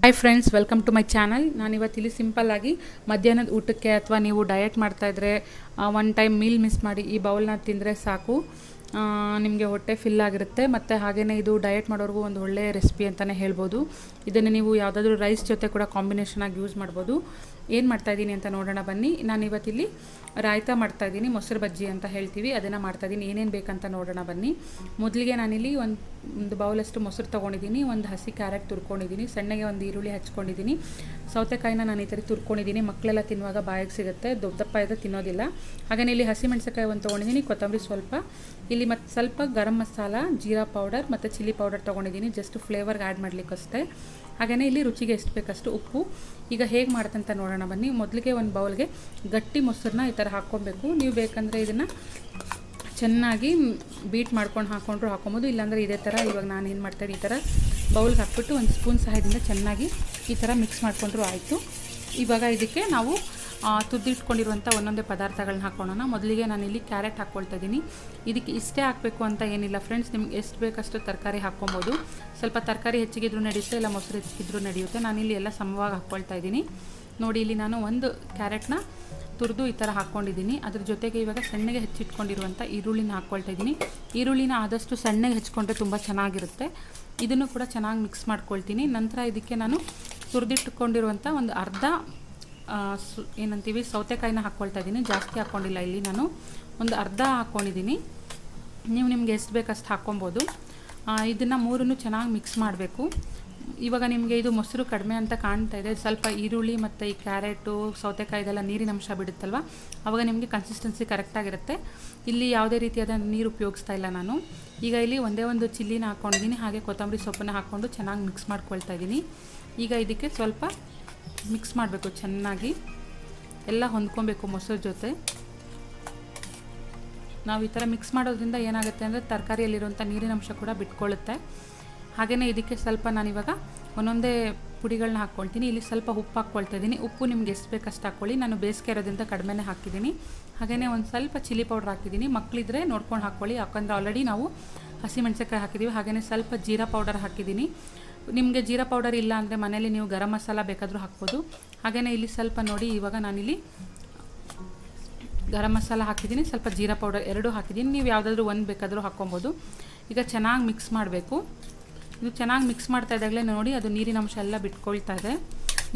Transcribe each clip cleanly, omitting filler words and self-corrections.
Hi friends, welcome to my channel. ನಾನು ಇವತ್ತಿಲ್ಲಿ ಸಿಂಪಲ್ಲಾಗಿ ಮಧ್ಯಾಹ್ನದ ಊಟಕ್ಕೆ ಅಥವಾ ನೀವು ಡಯಟ್ ಮಾಡ್ತಾಯಿದ್ರೆ ಒನ್ ಟೈಮ್ ಮೀಲ್ ಮಿಸ್ ಮಾಡಿ ಈ ಬೌಲ್ನ ತಿಂದರೆ ಸಾಕು, ನಿಮಗೆ ಹೊಟ್ಟೆ ಫಿಲ್ ಆಗಿರುತ್ತೆ. ಮತ್ತು ಹಾಗೆಯೇ ಇದು ಡಯಟ್ ಮಾಡೋರಿಗೂ ಒಂದು ಒಳ್ಳೆಯ ರೆಸಿಪಿ ಅಂತಲೇ ಹೇಳ್ಬೋದು. ಇದನ್ನು ನೀವು ಯಾವುದಾದ್ರೂ ರೈಸ್ ಜೊತೆ ಕೂಡ ಕಾಂಬಿನೇಷನಾಗಿ ಯೂಸ್ ಮಾಡ್ಬೋದು. ಏನು ಮಾಡ್ತಾಯಿದ್ದೀನಿ ಅಂತ ನೋಡೋಣ ಬನ್ನಿ. ನಾನು ಇವತ್ತಿಲ್ಲಿ ರಾಯ್ತಾ ಮಾಡ್ತಾಯಿದ್ದೀನಿ, ಮೊಸರು ಬಜ್ಜಿ ಅಂತ ಹೇಳ್ತೀವಿ, ಅದನ್ನು ಮಾಡ್ತಾಯಿದ್ದೀನಿ. ಏನೇನು ಬೇಕಂತ ನೋಡೋಣ ಬನ್ನಿ. ಮೊದಲಿಗೆ ನಾನಿಲ್ಲಿ ಒಂದು ಬೌಲಷ್ಟು ಮೊಸರು ತೊಗೊಂಡಿದ್ದೀನಿ, ಒಂದು ಹಸಿ ಕ್ಯಾರೆಟ್ ತುರ್ಕೊಂಡಿದ್ದೀನಿ, ಸಣ್ಣಗೆ ಒಂದು ಈರುಳ್ಳಿ ಹಚ್ಕೊಂಡಿದ್ದೀನಿ, ಸೌತೆಕಾಯಿನ ನಾನು ಈ ಥರ ತುರ್ಕೊಂಡಿದ್ದೀನಿ. ಮಕ್ಕಳೆಲ್ಲ ತಿನ್ನುವಾಗ ಬಾಯಿಗೆ ಸಿಗುತ್ತೆ, ದಪ್ಪ ಇದೆ ತಿನ್ನೋದಿಲ್ಲ. ಹಾಗೆಯೇ ಇಲ್ಲಿ ಹಸಿ ಮೆಣಸಿನಕಾಯಿ ಒಂದು ತೊಗೊಂಡಿದ್ದೀನಿ, ಕೊತ್ತಂಬರಿ ಸ್ವಲ್ಪ, ಇಲ್ಲಿ ಮತ್ತು ಸ್ವಲ್ಪ ಗರಂ ಮಸಾಲ, ಜೀರಾ ಪೌಡರ್ ಮತ್ತು ಚಿಲ್ಲಿ ಪೌಡರ್ ತೊಗೊಂಡಿದ್ದೀನಿ, ಜಸ್ಟ್ ಫ್ಲೇವರ್ಗೆ ಆ್ಯಡ್ ಮಾಡಲಿಕ್ಕಷ್ಟೇ. ಹಾಗೆಯೇ ಇಲ್ಲಿ ರುಚಿಗೆ ಎಷ್ಟು ಬೇಕಷ್ಟು ಉಪ್ಪು. ಈಗ ಹೇಗೆ ಮಾಡುತ್ತಂತ ನೋಡೋಣ ಬನ್ನಿ. ಮೊದಲಿಗೆ ಒಂದು ಬೌಲ್ಗೆ ಗಟ್ಟಿ ಮೊಸರನ್ನ ಈ ಥರ ಹಾಕ್ಕೊಬೇಕು. ನೀವು ಬೇಕಂದರೆ ಇದನ್ನು ಚೆನ್ನಾಗಿ ಬೀಟ್ ಮಾಡ್ಕೊಂಡು ಹಾಕ್ಕೊಬೋದು, ಇಲ್ಲಾಂದರೆ ಇದೇ ಥರ ಇವಾಗ ನಾನು ಏನು ಮಾಡ್ತಾಯಿದ್ದೀನಿ, ಈ ಥರ ಬೌಲ್ಗೆ ಹಾಕ್ಬಿಟ್ಟು ಒಂದು ಸ್ಪೂನ್ ಸಹಾಯದಿಂದ ಚೆನ್ನಾಗಿ ಈ ಥರ ಮಿಕ್ಸ್ ಮಾಡಿಕೊಂಡ್ರೂ ಆಯಿತು. ಇವಾಗ ಇದಕ್ಕೆ ನಾವು ತುದ್ದಿಟ್ಕೊಂಡಿರುವಂಥ ಒಂದೊಂದೇ ಪದಾರ್ಥಗಳನ್ನ ಹಾಕ್ಕೊಳ್ಳೋಣ. ಮೊದಲಿಗೆ ನಾನಿಲ್ಲಿ ಕ್ಯಾರೆಟ್ ಹಾಕ್ಕೊಳ್ತಾ ಇದ್ದೀನಿ. ಇದಕ್ಕೆ ಇಷ್ಟೇ ಹಾಕಬೇಕು ಅಂತ ಏನಿಲ್ಲ ಫ್ರೆಂಡ್ಸ್, ನಿಮ್ಗೆ ಎಷ್ಟು ಬೇಕಷ್ಟು ತರಕಾರಿ ಹಾಕ್ಕೊಬೋದು. ಸ್ವಲ್ಪ ತರಕಾರಿ ಹೆಚ್ಚಿಗಿದ್ರೂ ನಡೆಯುತ್ತೆ, ಇಲ್ಲ ಮೊಸರು ಹೆಚ್ಚಿಗಿದ್ರೂ ನಡೆಯುತ್ತೆ. ನಾನಿಲ್ಲಿ ಎಲ್ಲ ಸಮವಾಗಿ ಹಾಕ್ಕೊಳ್ತಾ ಇದ್ದೀನಿ. ನೋಡಿ, ಇಲ್ಲಿ ನಾನು ಒಂದು ಕ್ಯಾರೆಟ್ನ ತುರಿದು ಈ ಥರ ಹಾಕ್ಕೊಂಡಿದ್ದೀನಿ. ಅದ್ರ ಜೊತೆಗೆ ಇವಾಗ ಸಣ್ಣಗೆ ಹೆಚ್ಚಿಟ್ಕೊಂಡಿರುವಂಥ ಈರುಳ್ಳಿನ ಹಾಕ್ಕೊಳ್ತಾ ಇದ್ದೀನಿ. ಈರುಳ್ಳಿನ ಆದಷ್ಟು ಸಣ್ಣಗೆ ಹೆಚ್ಕೊಂಡ್ರೆ ತುಂಬ ಚೆನ್ನಾಗಿರುತ್ತೆ. ಇದನ್ನು ಕೂಡ ಚೆನ್ನಾಗಿ ಮಿಕ್ಸ್ ಮಾಡ್ಕೊಳ್ತೀನಿ. ನಂತರ ಇದಕ್ಕೆ ನಾನು ತುರಿದಿಟ್ಕೊಂಡಿರುವಂಥ ಒಂದು ಅರ್ಧ ಏನಂತೀವಿ ಸೌತೆಕಾಯಿನ ಹಾಕ್ಕೊಳ್ತಾ ಇದ್ದೀನಿ. ಜಾಸ್ತಿ ಹಾಕ್ಕೊಂಡಿಲ್ಲ, ಇಲ್ಲಿ ನಾನು ಒಂದು ಅರ್ಧ ಹಾಕ್ಕೊಂಡಿದ್ದೀನಿ. ನೀವು ನಿಮ್ಗೆ ಎಷ್ಟು ಬೇಕಷ್ಟು ಹಾಕ್ಕೊಬೋದು. ಇದನ್ನು ಮೂರನ್ನು ಚೆನ್ನಾಗಿ ಮಿಕ್ಸ್ ಮಾಡಬೇಕು. ಇವಾಗ ನಿಮಗೆ ಇದು ಮೊಸರು ಕಡಿಮೆ ಅಂತ ಕಾಣ್ತಾ ಇದೆ, ಸ್ವಲ್ಪ ಈರುಳ್ಳಿ ಮತ್ತು ಈ ಕ್ಯಾರೆಟು ಸೌತೆಕಾಯಿ ಇದೆಲ್ಲ ನೀರಿನ ಅಂಶ ಬಿಡುತ್ತಲ್ವ, ಆವಾಗ ನಿಮಗೆ ಕನ್ಸಿಸ್ಟೆನ್ಸಿ ಕರೆಕ್ಟಾಗಿರುತ್ತೆ. ಇಲ್ಲಿ ಯಾವುದೇ ರೀತಿಯಾದ ನೀರು ಉಪಯೋಗಿಸ್ತಾ ಇಲ್ಲ ನಾನು. ಈಗ ಇಲ್ಲಿ ಒಂದೇ ಒಂದು ಚಿಲ್ಲಿನ ಹಾಕ್ಕೊಂಡಿದ್ದೀನಿ, ಹಾಗೆ ಕೊತ್ತಂಬರಿ ಸೊಪ್ಪನ್ನು ಹಾಕ್ಕೊಂಡು ಚೆನ್ನಾಗಿ ಮಿಕ್ಸ್ ಮಾಡ್ಕೊಳ್ತಾ ಇದ್ದೀನಿ. ಈಗ ಇದಕ್ಕೆ ಸ್ವಲ್ಪ ಮಿಕ್ಸ್ ಮಾಡಬೇಕು, ಚೆನ್ನಾಗಿ ಎಲ್ಲ ಹೊಂದ್ಕೊಬೇಕು ಮೊಸರು ಜೊತೆ. ನಾವು ಈ ಥರ ಮಿಕ್ಸ್ ಮಾಡೋದ್ರಿಂದ ಏನಾಗುತ್ತೆ ಅಂದರೆ ತರಕಾರಿಯಲ್ಲಿರುವಂಥ ನೀರಿನ ಅಂಶ ಕೂಡ ಬಿಟ್ಕೊಳ್ಳುತ್ತೆ. ಹಾಗೆಯೇ ಇದಕ್ಕೆ ಸ್ವಲ್ಪ ನಾನಿವಾಗ ಒಂದೊಂದೇ ಪುಡಿಗಳನ್ನ ಹಾಕ್ಕೊಳ್ತೀನಿ. ಇಲ್ಲಿ ಸ್ವಲ್ಪ ಉಪ್ಪು ಹಾಕ್ಕೊಳ್ತಾ ಇದ್ದೀನಿ. ಉಪ್ಪು ನಿಮ್ಗೆ ಎಷ್ಟು ಬೇಕಷ್ಟು ಹಾಕ್ಕೊಳ್ಳಿ, ನಾನು ಬೇಸಿಗೆ ಇರೋದ್ರಿಂದ ಕಡಿಮೆನೇ ಹಾಕಿದ್ದೀನಿ. ಹಾಗೆಯೇ ಒಂದು ಸ್ವಲ್ಪ ಚಿಲ್ಲಿ ಪೌಡ್ರ್ ಹಾಕಿದ್ದೀನಿ, ಮಕ್ಕಳಿದ್ರೆ ನೋಡ್ಕೊಂಡು ಹಾಕ್ಕೊಳ್ಳಿ, ಯಾಕಂದರೆ ಆಲ್ರೆಡಿ ನಾವು ಹಸಿಮೆಣಸಿನಕಾಯಿ ಹಾಕಿದ್ದೀವಿ. ಹಾಗೆಯೇ ಸ್ವಲ್ಪ ಜೀರಾ ಪೌಡರ್ ಹಾಕಿದ್ದೀನಿ. ನಿಮಗೆ ಜೀರಾ ಪೌಡರ್ ಇಲ್ಲ ಅಂದರೆ ಮನೇಲಿ ನೀವು ಗರಂ ಮಸಾಲ ಬೇಕಾದರೂ ಹಾಕ್ಬೋದು. ಹಾಗೆಯೇ ಇಲ್ಲಿ ಸ್ವಲ್ಪ ನೋಡಿ, ಇವಾಗ ನಾನಿಲ್ಲಿ ಗರಂ ಮಸಾಲ ಹಾಕಿದ್ದೀನಿ, ಸ್ವಲ್ಪ ಜೀರಾ ಪೌಡರ್ ಎರಡೂ ಹಾಕಿದ್ದೀನಿ. ನೀವು ಯಾವುದಾದ್ರೂ ಒಂದು ಬೇಕಾದರೂ ಹಾಕ್ಕೊಬೋದು. ಈಗ ಚೆನ್ನಾಗಿ ಮಿಕ್ಸ್ ಮಾಡಬೇಕು. ಇದು ಚೆನ್ನಾಗಿ ಮಿಕ್ಸ್ ಮಾಡ್ತಾ ಇದ್ದಾಗಲೇ ನೋಡಿ, ಅದು ನೀರಿನ ಅಂಶ ಎಲ್ಲ ಬಿಟ್ಕೊಳ್ತಾ ಇದೆ.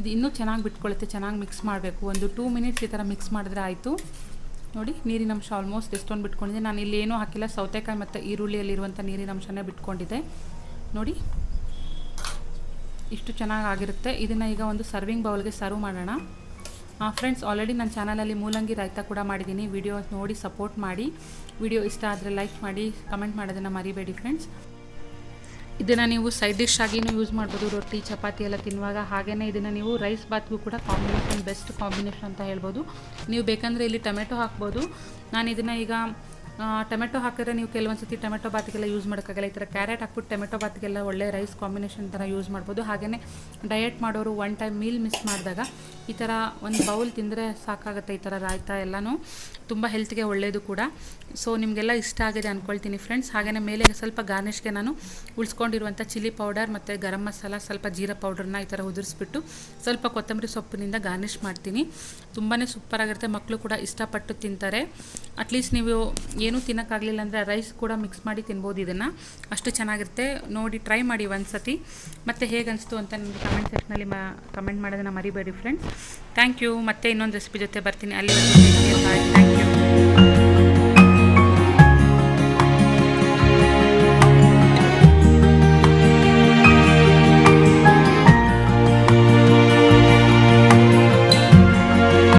ಇದು ಇನ್ನೂ ಚೆನ್ನಾಗಿ ಬಿಟ್ಕೊಳ್ಳುತ್ತೆ. ಚೆನ್ನಾಗಿ ಮಿಕ್ಸ್ ಮಾಡಬೇಕು. ಒಂದು 2 ಮಿನಿಟ್ಸ್ ಈ ಥರ ಮಿಕ್ಸ್ ಮಾಡಿದ್ರೆ ಆಯಿತು. ನೋಡಿ, ನೀರಿನ ಅಂಶ ಆಲ್ಮೋಸ್ಟ್ ಎಷ್ಟೊಂದು ಬಿಟ್ಕೊಂಡಿದೆ. ನಾನು ಇಲ್ಲಿ ಏನೂ ಹಾಕಿಲ್ಲ, ಸೌತೆಕಾಯಿ ಮತ್ತು ಈರುಳ್ಳಿಯಲ್ಲಿರುವಂಥ ನೀರಿನ ಅಂಶನೇ ಬಿಟ್ಕೊಂಡಿದೆ. ನೋಡಿ, ಇಷ್ಟು ಚೆನ್ನಾಗಿರುತ್ತೆ. ಇದನ್ನು ಈಗ ಒಂದು ಸರ್ವಿಂಗ್ ಬೌಲ್ಗೆ ಸರ್ವ್ ಮಾಡೋಣ. ಫ್ರೆಂಡ್ಸ್, ಆಲ್ರೆಡಿ ನನ್ನ ಚಾನಲಲ್ಲಿ ಮೂಲಂಗಿ ರಾಯ್ತಾ ಕೂಡ ಮಾಡಿದ್ದೀನಿ. ವಿಡಿಯೋ ನೋಡಿ ಸಪೋರ್ಟ್ ಮಾಡಿ. ವಿಡಿಯೋ ಇಷ್ಟ ಆದರೆ ಲೈಕ್ ಮಾಡಿ, ಕಮೆಂಟ್ ಮಾಡೋದನ್ನು ಮರಿಬೇಡಿ ಫ್ರೆಂಡ್ಸ್. ಇದನ್ನು ನೀವು ಸೈಡ್ ಡಿಶ್ ಆಗಿನೂ ಯೂಸ್ ಮಾಡ್ಬೋದು, ರೊಟ್ಟಿ ಚಪಾತಿ ಎಲ್ಲ ತಿನ್ನುವಾಗ. ಹಾಗೆಯೇ ಇದನ್ನು ನೀವು ರೈಸ್ ಬಾತ್ಗೂ ಕೂಡ ಕಾಂಬಿನೇಷನ್, ಬೆಸ್ಟ್ ಕಾಂಬಿನೇಷನ್ ಅಂತ ಹೇಳ್ಬೋದು. ನೀವು ಬೇಕಂದರೆ ಇಲ್ಲಿ ಟೊಮೆಟೊ ಹಾಕ್ಬೋದು. ನಾನು ಇದನ್ನು ಈಗ ಟೊಮೆಟೊ ಹಾಕಿದ್ರೆ ನೀವು ಕೆಲವೊಂದು ಸತಿ ಟೊಮೆಟೊ ಬಾತಿಗೆಲ್ಲ ಯೂಸ್ ಮಾಡೋಕ್ಕಾಗಲ್ಲ. ಈ ಥರ ಕ್ಯಾರೆಟ್ ಹಾಕ್ಬಿಟ್ಟು ಟೊಮೆಟೊ ಬಾತಿಗೆಲ್ಲ ಒಳ್ಳೆ ರೈಸ್ ಕಾಂಬಿನೇಷನ್ ಥರ ಯೂಸ್ ಮಾಡ್ಬೋದು. ಹಾಗೆಯೇ ಡಯಟ್ ಮಾಡೋರು ಒನ್ ಟೈಮ್ ಮೀಲ್ ಮಿಸ್ ಮಾಡಿದಾಗ ಈ ಥರ ಒಂದು ಬೌಲ್ ತಿಂದರೆ ಸಾಕಾಗುತ್ತೆ. ಈ ಥರ ರಾಯ್ತಾ ಎಲ್ಲನೂ ತುಂಬ ಹೆಲ್ತ್ಗೆ ಒಳ್ಳೆಯದು ಕೂಡ. ಸೊ ನಿಮಗೆಲ್ಲ ಇಷ್ಟ ಆಗಿದೆ ಅಂದ್ಕೊಳ್ತೀನಿ ಫ್ರೆಂಡ್ಸ್. ಹಾಗೆಯೇ ಮೇಲೆ ಸ್ವಲ್ಪ ಗಾರ್ನಿಷ್ಗೆ ನಾನು ಉಳಿಸ್ಕೊಂಡಿರುವಂಥ ಚಿಲ್ಲಿ ಪೌಡರ್ ಮತ್ತು ಗರಂ ಮಸಾಲ, ಸ್ವಲ್ಪ ಜೀರಾ ಪೌಡರ್ನ ಈ ಥರ ಉದುರಿಸ್ಬಿಟ್ಟು ಸ್ವಲ್ಪ ಕೊತ್ತಂಬರಿ ಸೊಪ್ಪಿನಿಂದ ಗಾರ್ನಿಷ್ ಮಾಡ್ತೀನಿ. ತುಂಬಾ ಸೂಪರಾಗಿರುತ್ತೆ. ಮಕ್ಕಳು ಕೂಡ ಇಷ್ಟಪಟ್ಟು ತಿಂತಾರೆ. ಅಟ್ಲೀಸ್ಟ್ ನೀವು ಏನೂ ತಿನ್ನೋಕ್ಕಾಗಲಿಲ್ಲ ಅಂದರೆ ರೈಸ್ ಕೂಡ ಮಿಕ್ಸ್ ಮಾಡಿ ತಿನ್ಬೋದು. ಇದನ್ನು ಅಷ್ಟು ಚೆನ್ನಾಗಿರುತ್ತೆ. ನೋಡಿ, ಟ್ರೈ ಮಾಡಿ ಒಂದು ಸತಿ. ಮತ್ತು ಹೇಗೆ ಅನಿಸ್ತು ಅಂತ ನನಗೆ ಕಮೆಂಟ್ ಸೆಕ್ಷನಲ್ಲಿ ಕಮೆಂಟ್ ಮಾಡೋದನ್ನು ಮರಿಬೇಡಿ ಫ್ರೆಂಡ್ಸ್. Thank you. ಮತ್ತೆ ಇನ್ನೊಂದು ರೆಸಿಪಿ ಜೊತೆ ಬರ್ತೀನಿ. ಅಲ್ಲಿ ಬಾಯ್. Thank you.